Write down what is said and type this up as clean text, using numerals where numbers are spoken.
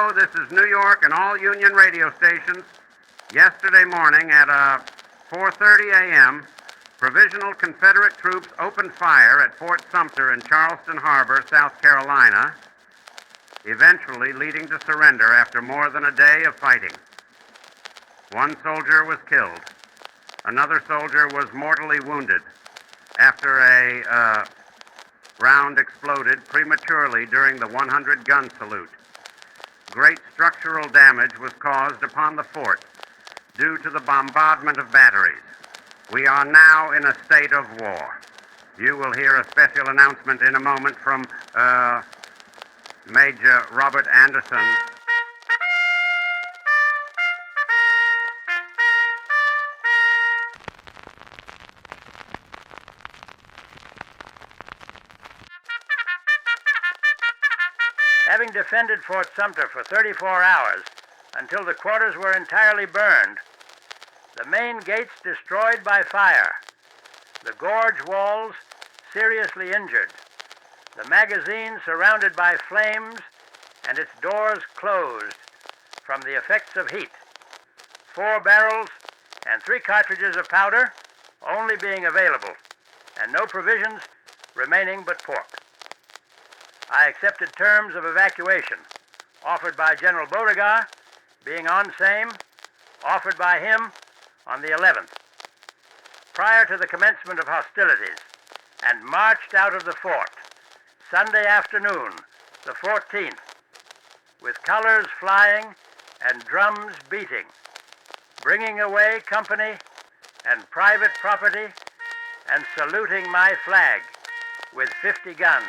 Hello, this is New York and all Union radio stations. Yesterday morning at 4:30 a.m., provisional Confederate troops opened fire at Fort Sumter in Charleston Harbor, South Carolina, eventually leading to surrender after more than a day of fighting. One soldier was killed. Another soldier was mortally wounded after a round exploded prematurely during the 100-gun salute. Great structural damage was caused upon the fort due to the bombardment of batteries. We are now in a state of war. You will hear a special announcement in a moment from Major Robert Anderson. Having defended Fort Sumter for 34 hours until the quarters were entirely burned, the main gates destroyed by fire, the gorge walls seriously injured, the magazine surrounded by flames, and its doors closed from the effects of heat, 4 barrels and 3 cartridges of powder only being available, and no provisions remaining but pork. I accepted terms of evacuation offered by General Beauregard, being on same, offered by him on the 11th, prior to the commencement of hostilities, and marched out of the fort Sunday afternoon, the 14th, with colors flying and drums beating, bringing away company and private property and saluting my flag with 50 guns.